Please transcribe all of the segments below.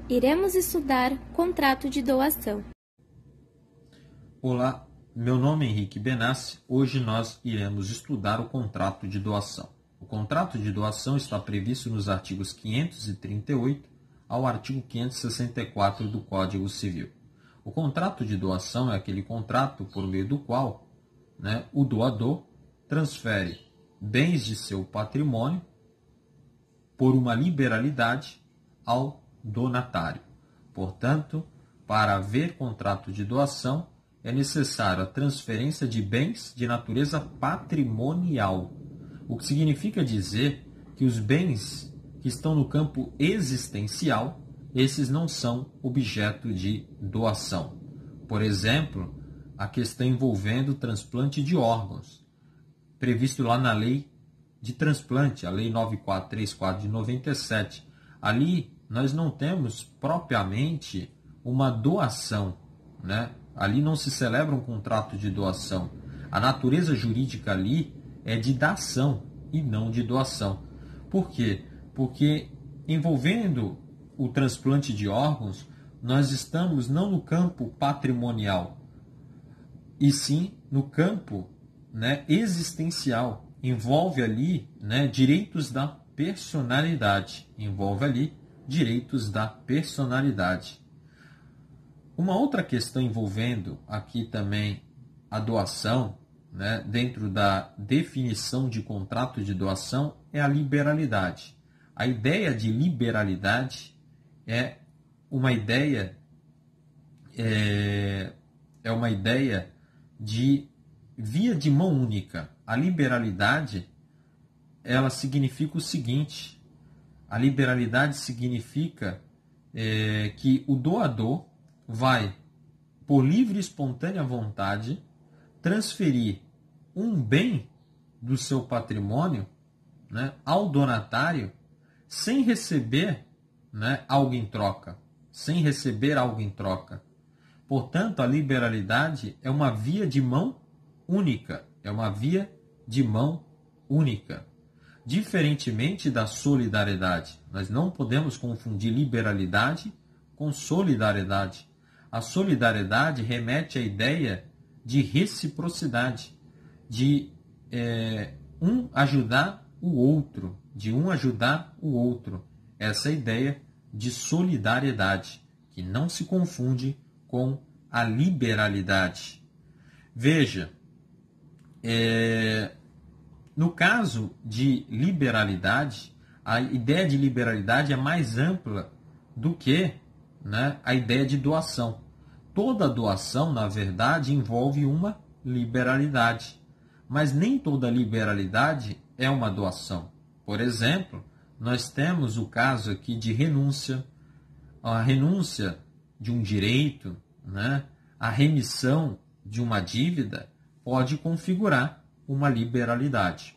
Iremos estudar contrato de doação. Olá, meu nome é Henrique Benassi. Hoje nós iremos estudar o contrato de doação. O contrato de doação está previsto nos artigos 538 ao artigo 564 do Código Civil. O contrato de doação é aquele contrato por meio do qual o doador transfere bens de seu patrimônio por uma liberalidade ao donatário. Portanto, para haver contrato de doação, é necessário a transferência de bens de natureza patrimonial, o que significa dizer que os bens que estão no campo existencial, esses não são objeto de doação. Por exemplo, a questão envolvendo o transplante de órgãos, previsto lá na lei de transplante, a lei 9434 de 97. Ali nós não temos propriamente uma doação, Ali não se celebra um contrato de doação. A natureza jurídica ali é de dação e não de doação. Por quê? Porque envolvendo o transplante de órgãos, nós estamos não no campo patrimonial, e sim no campo existencial. Envolve ali direitos da personalidade. Uma outra questão envolvendo aqui também a doação, dentro da definição de contrato de doação, é a liberalidade. A ideia de liberalidade é uma ideia de via de mão única. A liberalidade, ela significa o seguinte: a liberalidade significa que o doador vai, por livre e espontânea vontade, transferir um bem do seu patrimônio ao donatário sem receber algo em troca. Portanto, a liberalidade é uma via de mão única. Diferentemente da solidariedade. Nós não podemos confundir liberalidade com solidariedade. A solidariedade remete à ideia de reciprocidade, de um ajudar o outro, Essa é a ideia de solidariedade, que não se confunde com a liberalidade. Veja, no caso de liberalidade, a ideia de liberalidade é mais ampla do que a ideia de doação. Toda doação, na verdade, envolve uma liberalidade, mas nem toda liberalidade é uma doação. Por exemplo, nós temos o caso aqui de renúncia, a renúncia de um direito, a remissão de uma dívida pode configurar uma liberalidade.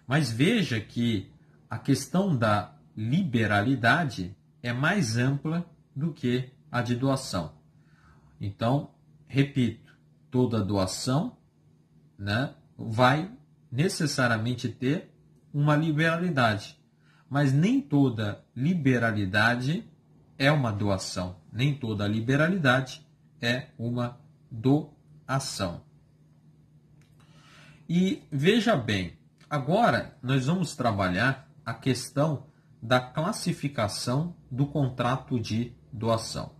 Mas veja que a questão da liberalidade é mais ampla do que a de doação. Então, repito, toda doação vai necessariamente ter uma liberalidade, mas nem toda liberalidade é uma doação, nem toda liberalidade é uma doação. E veja bem, agora nós vamos trabalhar a questão da classificação do contrato de doação.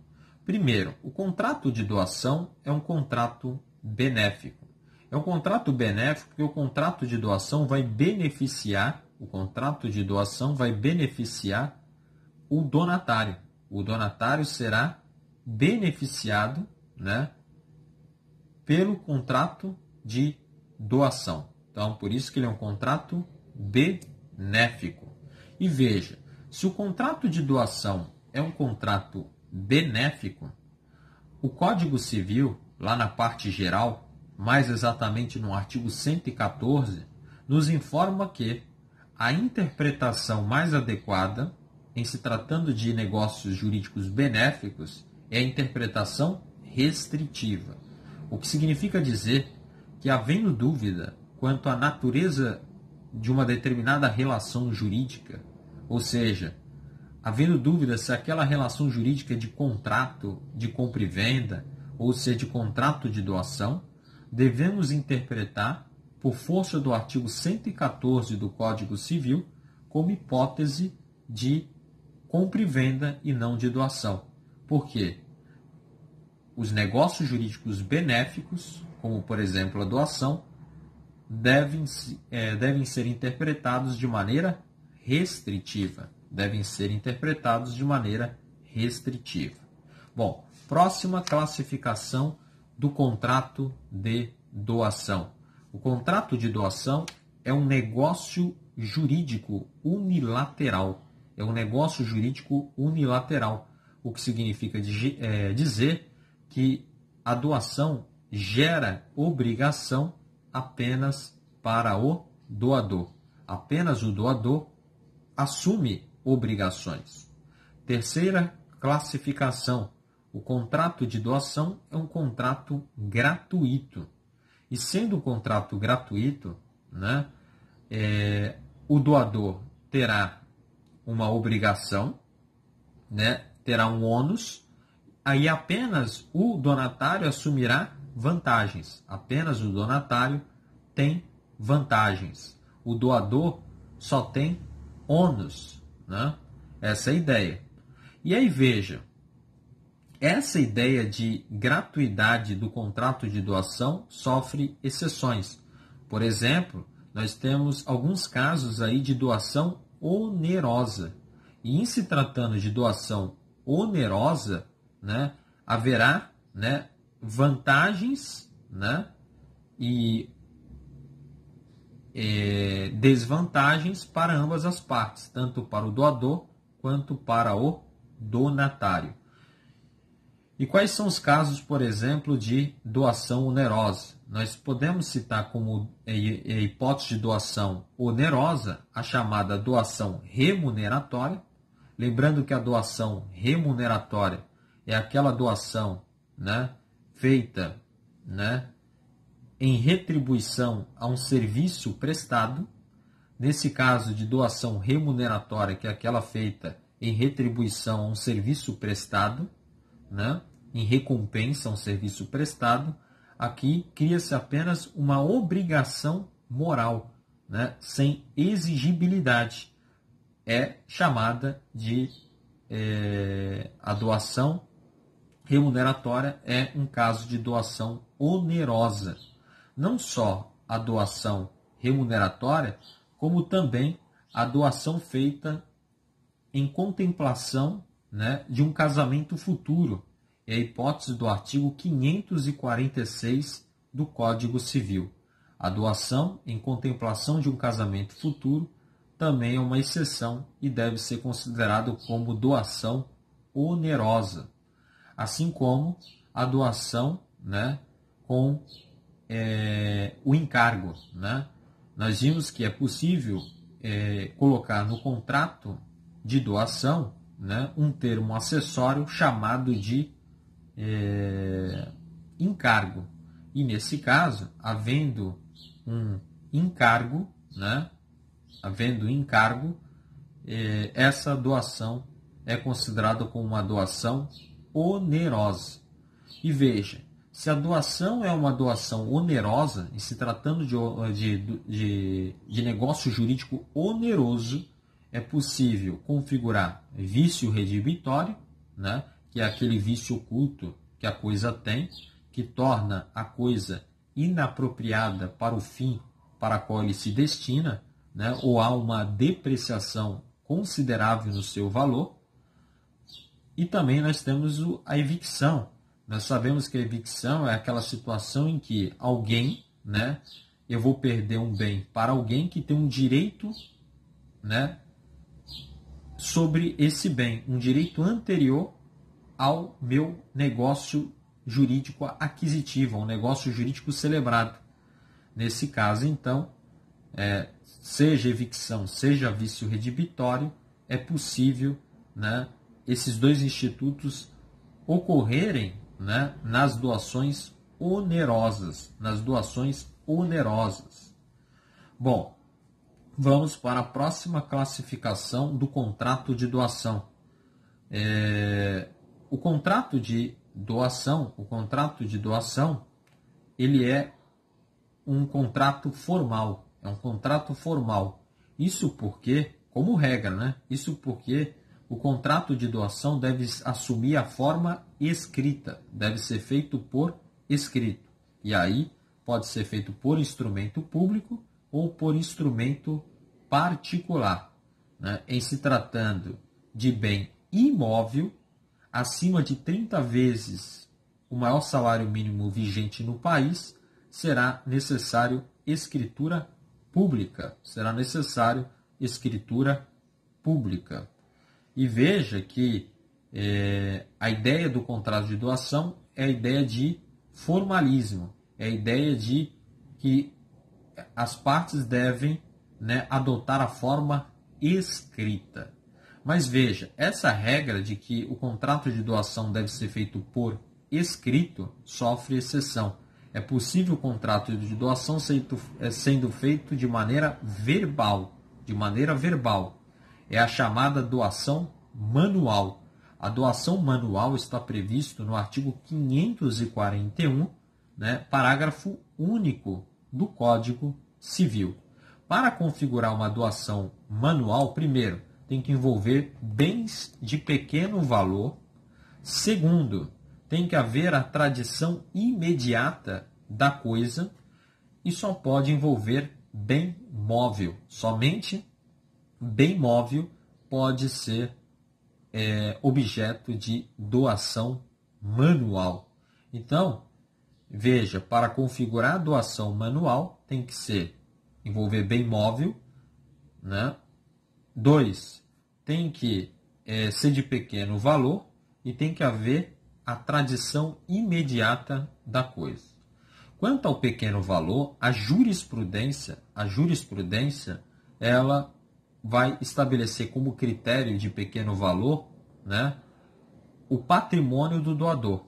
Primeiro, o contrato de doação é um contrato benéfico. É um contrato benéfico porque o contrato de doação vai beneficiar o donatário. O donatário será beneficiado pelo contrato de doação. Então, por isso que ele é um contrato benéfico. E veja, se o contrato de doação é um contrato benéfico, o Código Civil, lá na parte geral, mais exatamente no artigo 114, nos informa que a interpretação mais adequada, em se tratando de negócios jurídicos benéficos, é a interpretação restritiva. O que significa dizer que, havendo dúvida quanto à natureza de uma determinada relação jurídica, Ou seja, havendo dúvida se aquela relação jurídica é de contrato de compra e venda ou se é de contrato de doação, devemos interpretar, por força do artigo 114 do Código Civil, como hipótese de compra e venda e não de doação. Por quê? Os negócios jurídicos benéficos, como por exemplo a doação, devem ser interpretados de maneira restritiva. Devem ser interpretados de maneira restritiva. Bom, próxima classificação do contrato de doação. O contrato de doação é um negócio jurídico unilateral. É um negócio jurídico unilateral, o que significa dizer que a doação gera obrigação apenas para o doador. Apenas o doador assume obrigações. Terceira classificação. O contrato de doação é um contrato gratuito. E sendo um contrato gratuito, né, o doador terá uma obrigação, né, terá um ônus, aí apenas o donatário assumirá vantagens. Apenas o donatário tem vantagens. O doador só tem ônus, né? Essa é a ideia. E aí veja, essa ideia de gratuidade do contrato de doação sofre exceções. Por exemplo, nós temos alguns casos aí de doação onerosa. E em se tratando de doação onerosa, né, haverá, né, vantagens, né, e desvantagens para ambas as partes, tanto para o doador quanto para o donatário. E quais são os casos, por exemplo, de doação onerosa? Nós podemos citar como hipótese de doação onerosa a chamada doação remuneratória. Lembrando que a doação remuneratória é aquela doação, né, feita, né, em retribuição a um serviço prestado. Nesse caso de doação remuneratória, que é aquela feita em retribuição a um serviço prestado, né, em recompensa a um serviço prestado, aqui cria-se apenas uma obrigação moral, né, sem exigibilidade. É chamada de a doação remuneratória, é um caso de doação onerosa. Não só a doação remuneratória, como também a doação feita em contemplação, né, de um casamento futuro. É a hipótese do artigo 546 do Código Civil. A doação em contemplação de um casamento futuro também é uma exceção e deve ser considerado como doação onerosa. Assim como a doação, né, com o encargo, né? Nós vimos que é possível colocar no contrato de doação, né, um termo acessório chamado de encargo. E nesse caso, havendo um encargo, né, essa doação é considerada como uma doação onerosa. E veja, se a doação é uma doação onerosa, e se tratando de negócio jurídico oneroso, é possível configurar vício redibitório, né, que é aquele vício oculto que a coisa tem, que torna a coisa inapropriada para o fim para qual ele se destina, né, ou há uma depreciação considerável no seu valor. E também nós temos a evicção. Nós sabemos que a evicção é aquela situação em que alguém, né, eu vou perder um bem para alguém que tem um direito, né, sobre esse bem, um direito anterior ao meu negócio jurídico aquisitivo, ao negócio jurídico celebrado. Nesse caso, então, seja evicção, seja vício redibitório, é possível, né, esses dois institutos ocorrerem, né, nas doações onerosas. Bom, Vamos para a próxima classificação do contrato de doação. O contrato de doação, ele é um contrato formal, Isso porque, como regra, né? Isso porque o contrato de doação deve assumir a forma escrita, deve ser feito por escrito. E aí pode ser feito por instrumento público ou por instrumento particular, né? Em se tratando de bem imóvel, acima de 30 vezes o maior salário mínimo vigente no país, será necessário escritura pública. E veja que a ideia do contrato de doação é a ideia de formalismo, é a ideia de que as partes devem, né, adotar a forma escrita. Mas veja, essa regra de que o contrato de doação deve ser feito por escrito sofre exceção. É possível o contrato de doação sendo feito de maneira verbal. É a chamada doação manual. A doação manual está previsto no artigo 541, né, parágrafo único do Código Civil. Para configurar uma doação manual, primeiro, tem que envolver bens de pequeno valor. Segundo, tem que haver a tradição imediata da coisa e só pode envolver bem móvel. Somente bem móvel pode ser objeto de doação manual. Então, veja, para configurar a doação manual, tem que envolver bem móvel, né? 2, tem que ser de pequeno valor e tem que haver a tradição imediata da coisa. Quanto ao pequeno valor, a jurisprudência, ela vai estabelecer como critério de pequeno valor, né, o patrimônio do doador.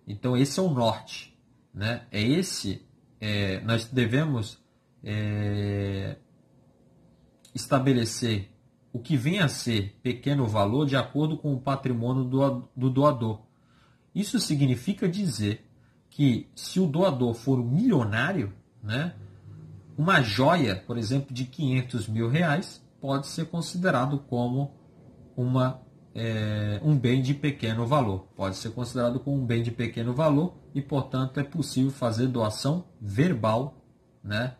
Então, esse é o norte, né? Nós devemos estabelecer o que vem a ser pequeno valor de acordo com o patrimônio do doador. Isso significa dizer que se o doador for milionário, né, uma joia, por exemplo, de 500 mil reais, pode ser considerado como um bem de pequeno valor. E, portanto, é possível fazer doação verbal, né,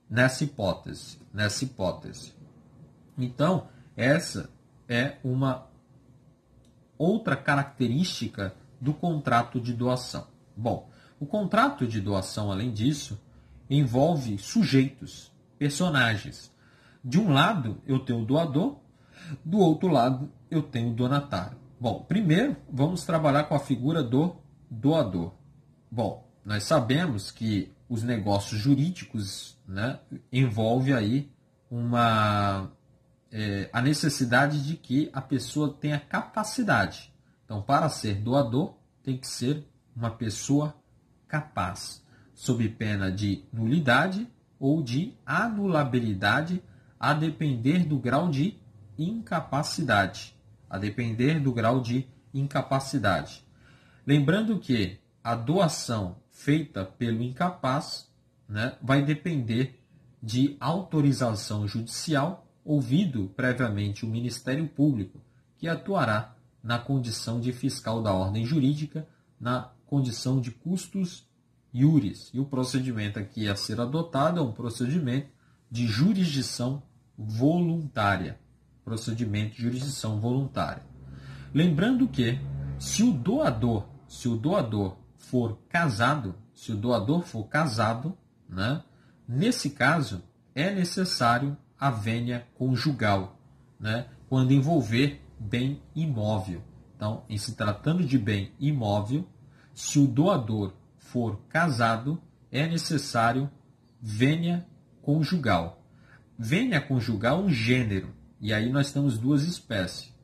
nessa hipótese. Então, essa é uma outra característica do contrato de doação. Bom, o contrato de doação, além disso, envolve sujeitos, personagens. De um lado, eu tenho o doador, do outro lado, eu tenho o donatário. Bom, primeiro, vamos trabalhar com a figura do doador. Bom, nós sabemos que os negócios jurídicos, né, envolve aí a necessidade de que a pessoa tenha capacidade. Então, para ser doador, tem que ser uma pessoa capaz, sob pena de nulidade ou de anulabilidade, a depender do grau de incapacidade. Lembrando que a doação feita pelo incapaz, né, vai depender de autorização judicial, ouvido previamente o Ministério Público, que atuará na condição de fiscal da ordem jurídica, na condição de custos iuris. E o procedimento aqui a ser adotado é um procedimento de jurisdição voluntária. Lembrando que, se o doador for casado, né, nesse caso é necessário a vênia conjugal, né, quando envolver bem imóvel. Então, em se tratando de bem imóvel, se o doador for casado, é necessário vênia conjugal. Vênia conjugal é um gênero, e aí nós temos duas espécies.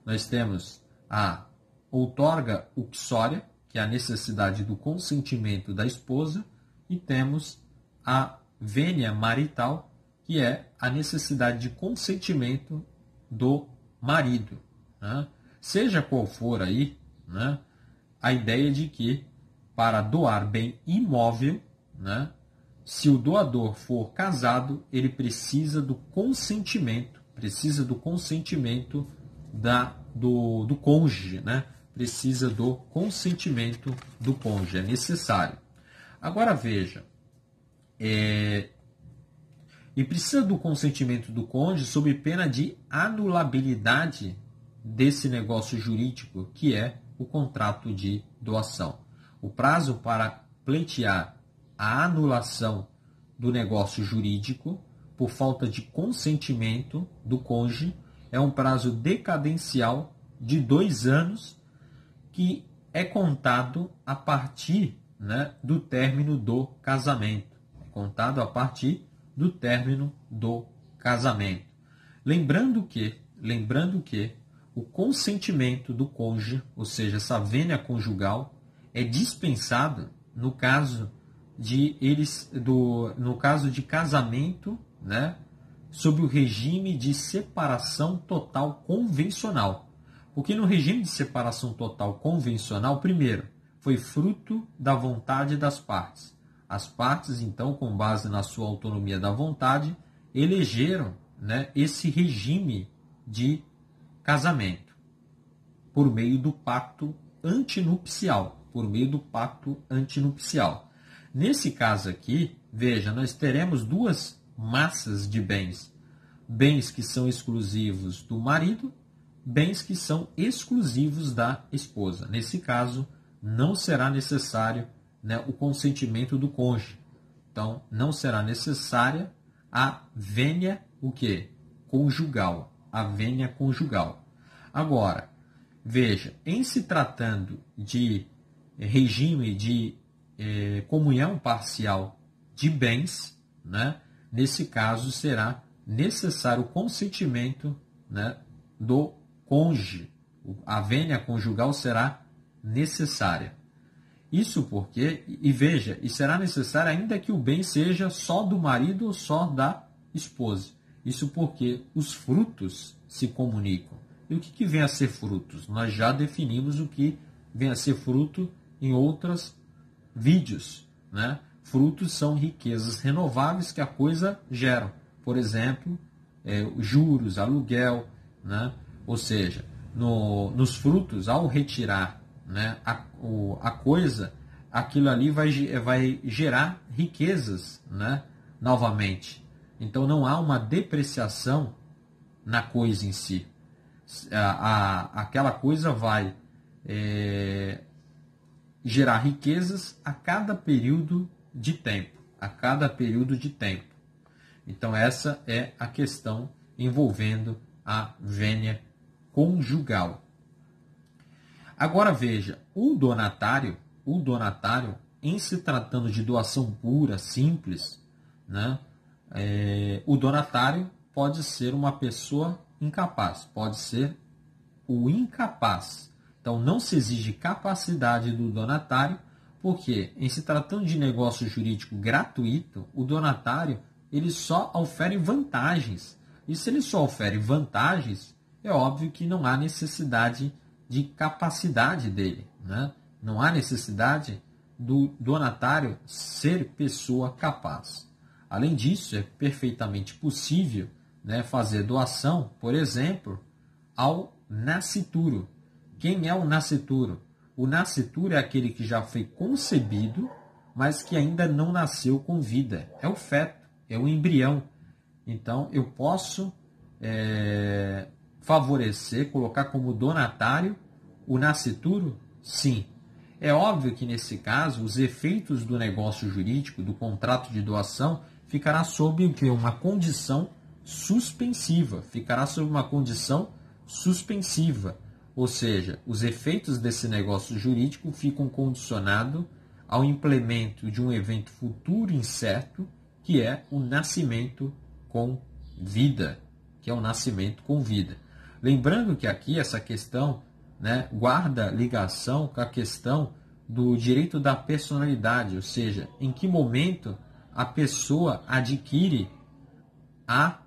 Nós temos a outorga uxória, que é a necessidade do consentimento da esposa, e temos a vênia marital, que é a necessidade de consentimento do marido, né? Seja qual for aí, né, a ideia de que para doar bem imóvel, né, se o doador for casado, ele precisa do consentimento do cônjuge, né? Precisa do consentimento do cônjuge, é necessário. Agora veja, e precisa do consentimento do cônjuge sob pena de anulabilidade desse negócio jurídico, que é o contrato de doação. O prazo para pleitear a anulação do negócio jurídico por falta de consentimento do cônjuge é um prazo decadencial de 2 anos, que é contado a partir, né, do término do casamento. É contado a partir do término do casamento. Lembrando que o consentimento do cônjuge, ou seja, essa vênia conjugal, é dispensado no caso de casamento, né, sob o regime de separação total convencional. Porque no regime de separação total convencional, primeiro, foi fruto da vontade das partes. As partes, então, com base na sua autonomia da vontade, elegeram, né, esse regime de casamento por meio do pacto antinupcial. Nesse caso aqui, veja, nós teremos 2 massas de bens. Bens que são exclusivos do marido, bens que são exclusivos da esposa. Nesse caso, não será necessário, né, o consentimento do cônjuge. Então, não será necessária a vênia, o quê? Conjugal. A vênia conjugal. Agora, veja, em se tratando de regime de comunhão parcial de bens, né, nesse caso será necessário o consentimento, né, do cônjuge. A vênia conjugal será necessária. Isso porque, e veja, e será necessário ainda que o bem seja só do marido ou só da esposa. Isso porque os frutos se comunicam. E o que vem a ser frutos? Nós já definimos o que vem a ser fruto em outros vídeos, né? Frutos são riquezas renováveis que a coisa gera. Por exemplo, juros, aluguel, né? Ou seja, nos frutos, ao retirar, né, a coisa, aquilo ali vai gerar riquezas, né, novamente. Então não há uma depreciação na coisa em si. Aquela coisa vai gerar riquezas a cada período de tempo. Então essa é a questão envolvendo a vênia conjugal. Agora veja, o donatário, em se tratando de doação pura, simples, né, o donatário pode ser uma pessoa incapaz, pode ser o incapaz. Então não se exige capacidade do donatário, porque em se tratando de negócio jurídico gratuito, o donatário ele só ofere vantagens. E se ele só ofere vantagens, é óbvio que não há necessidade de capacidade dele, né? Não há necessidade do donatário ser pessoa capaz. Além disso, é perfeitamente possível, né, fazer doação, por exemplo, ao nascituro. Quem é o nascituro? O nascituro é aquele que já foi concebido, mas que ainda não nasceu com vida. É o feto, é o embrião. Então, eu posso favorecer, colocar como donatário o nascituro? Sim. É óbvio que, nesse caso, os efeitos do negócio jurídico, do contrato de doação, ficará sob uma condição suspensiva. Ou seja, os efeitos desse negócio jurídico ficam condicionados ao implemento de um evento futuro incerto, que é o nascimento com vida. Lembrando que aqui essa questão, né, guarda ligação com a questão do direito da personalidade, ou seja, em que momento a pessoa adquire a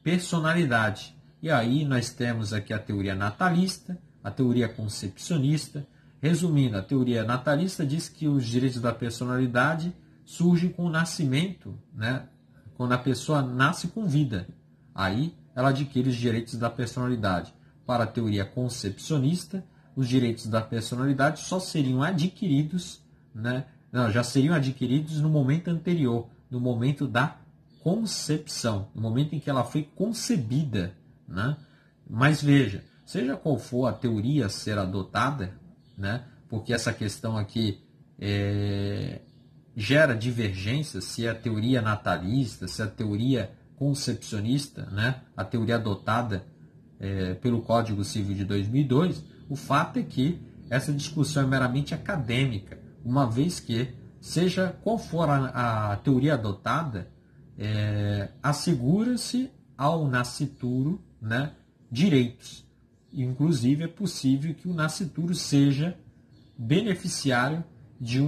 personalidade. E aí nós temos aqui a teoria natalista, a teoria concepcionista. Resumindo, a teoria natalista diz que os direitos da personalidade surgem com o nascimento, né? Quando a pessoa nasce com vida. Aí ela adquire os direitos da personalidade. Para a teoria concepcionista, os direitos da personalidade só seriam adquiridos, né? Não, já seriam adquiridos no momento anterior, no momento da concepção, no momento em que ela foi concebida, né? Mas veja, seja qual for a teoria a ser adotada, né? Porque essa questão aqui gera divergências, se é a teoria natalista, se é a teoria concepcionista, né? A teoria adotada pelo Código Civil de 2002, o fato é que essa discussão é meramente acadêmica, uma vez que, seja qual for a teoria adotada, assegura-se ao nascituro, né, direitos. Inclusive, é possível que o nascituro seja beneficiário de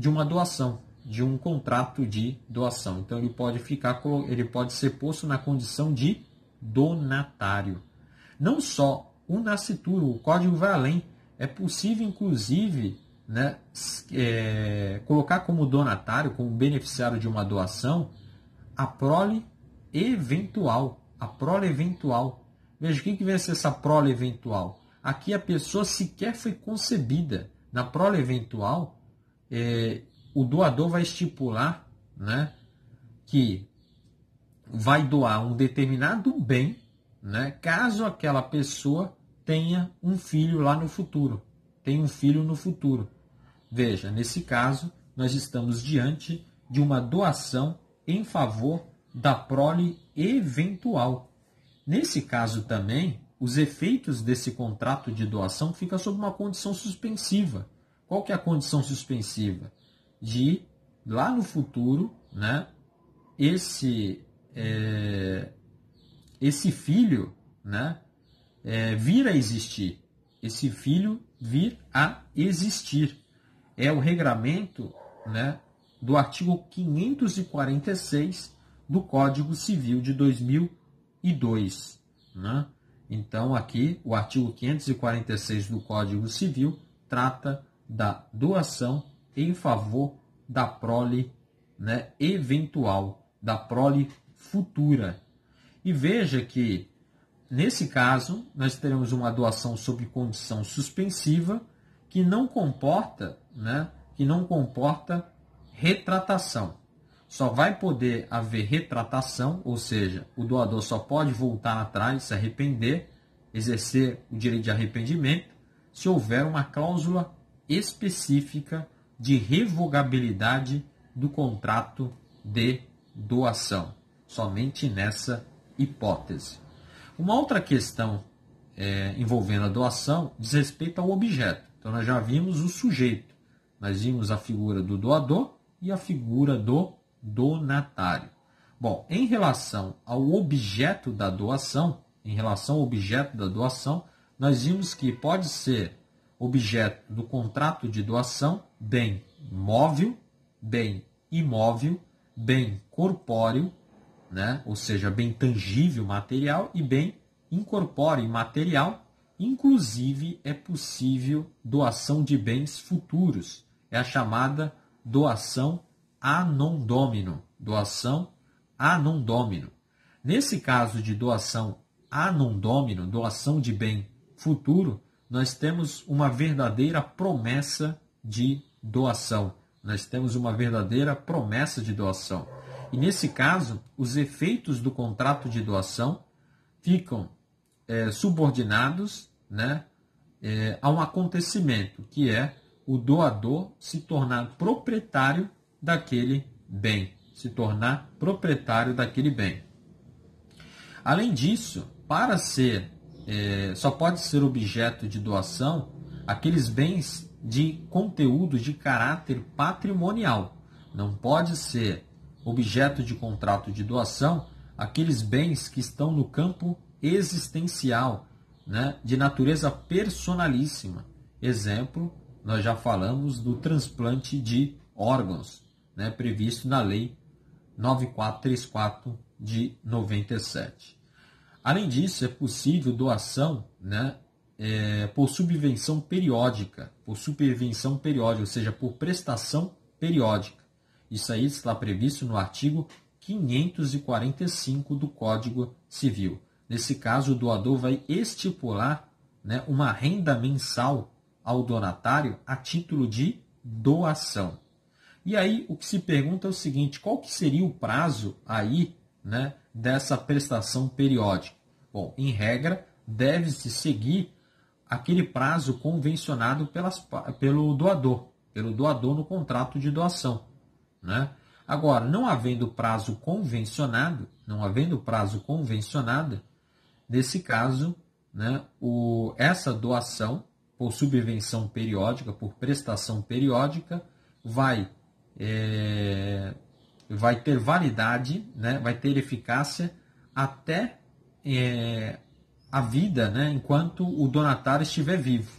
uma doação, de um contrato de doação. Então, ele pode ser posto na condição de donatário. Não só o nascituro, o código vai além. É possível, inclusive, né, colocar como donatário, como beneficiário de uma doação, a prole eventual. A prole eventual. Veja, o que vai ser essa prole eventual? Aqui a pessoa sequer foi concebida. Na prole eventual, o doador vai estipular, né, que vai doar um determinado bem, né, caso aquela pessoa tenha um filho lá no futuro. Tem um filho no futuro. Veja, nesse caso, nós estamos diante de uma doação em favor da prole eventual. Nesse caso também, os efeitos desse contrato de doação ficam sob uma condição suspensiva. Qual que é a condição suspensiva? De, lá no futuro, né, esse filho, né, vir a existir. Esse filho vir a existir. É o regramento, né, do artigo 546 do Código Civil de 2002. Né? Então, aqui, o artigo 546 do Código Civil trata da doação em favor da prole, né, eventual, da prole futura. E veja que, nesse caso, nós teremos uma doação sob condição suspensiva que não comporta, né, retratação. Só vai poder haver retratação, ou seja, o doador só pode voltar atrás, se arrepender, exercer o direito de arrependimento, se houver uma cláusula específica de revogabilidade do contrato de doação. Somente nessa hipótese. Uma outra questão envolvendo a doação diz respeito ao objeto. Então, nós já vimos o sujeito. Nós vimos a figura do doador e a figura do donatário. Bom, em relação ao objeto da doação, nós vimos que pode ser objeto do contrato de doação bem móvel, bem imóvel, bem corpóreo, né? Ou seja, bem tangível, material, e bem incorpóreo, imaterial. Inclusive, é possível doação de bens futuros. É a chamada doação a non domino. Doação a non domino. Nesse caso de doação a non domino, doação de bem futuro, nós temos uma verdadeira promessa de doação. E nesse caso, os efeitos do contrato de doação ficam subordinados, né, a um acontecimento, que é o doador se tornar proprietário daquele bem. Além disso, só pode ser objeto de doação aqueles bens de conteúdo de caráter patrimonial. Não pode ser objeto de contrato de doação aqueles bens que estão no campo existencial, né, de natureza personalíssima. Exemplo, nós já falamos do transplante de órgãos, né, previsto na Lei 9434 de 97. Além disso, é possível doação, né, por subvenção periódica, ou seja, por prestação periódica. Isso aí está previsto no artigo 545 do Código Civil. Nesse caso, o doador vai estipular, né, uma renda mensal ao donatário a título de doação. E aí o que se pergunta é o seguinte: qual que seria o prazo aí, né, dessa prestação periódica? Bom, em regra, deve-se seguir aquele prazo convencionado pelo doador no contrato de doação, né? Agora, não havendo prazo convencionado, nesse caso, né, essa doação por subvenção periódica, por prestação periódica, vai ter validade, né, vai ter eficácia até a vida, né, enquanto o donatário estiver vivo.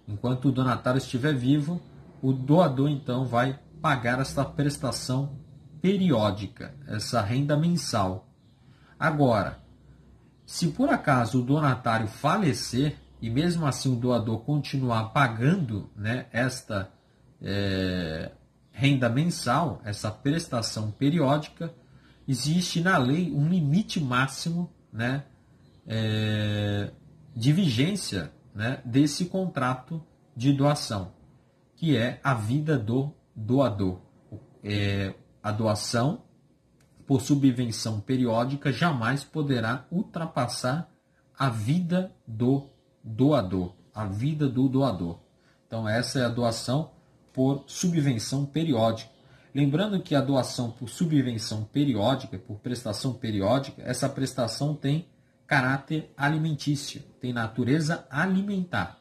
Enquanto o donatário estiver vivo, o doador então vai pagar essa prestação periódica, essa renda mensal. Agora, se por acaso o donatário falecer e mesmo assim o doador continuar pagando, né, esta renda mensal, essa prestação periódica, existe na lei um limite máximo, né, de vigência, né, desse contrato de doação, que é a vida do doador. A doação por subvenção periódica jamais poderá ultrapassar a vida do doador. Então, essa é a doação por subvenção periódica. Lembrando que a doação por subvenção periódica, por prestação periódica, essa prestação tem caráter alimentício, tem natureza alimentar.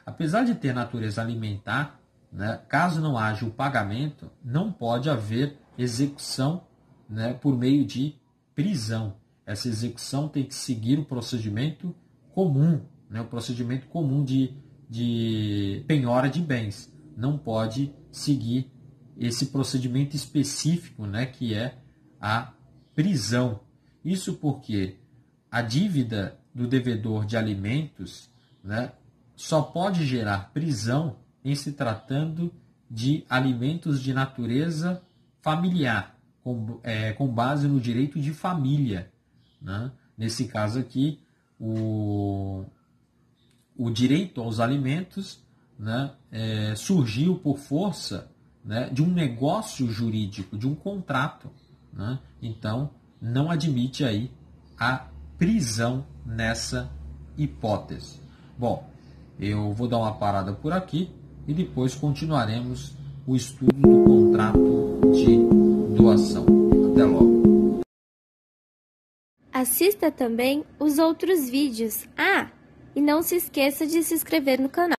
Apesar de ter natureza alimentar, né, caso não haja o pagamento, não pode haver execução, né, por meio de prisão. Essa execução tem que seguir o procedimento comum, né, o procedimento comum de penhora de bens. Não pode seguir esse procedimento específico, né, que é a prisão. Isso porque a dívida do devedor de alimentos, né, só pode gerar prisão em se tratando de alimentos de natureza familiar, com base no direito de família, né? Nesse caso aqui, o direito aos alimentos, né, surgiu por força, né, de um negócio jurídico, de um contrato, né? Então, não admite aí a prisão nessa hipótese. Bom, eu vou dar uma parada por aqui e depois continuaremos o estudo do contrato de doação. Até logo. Assista também os outros vídeos. E não se esqueça de se inscrever no canal.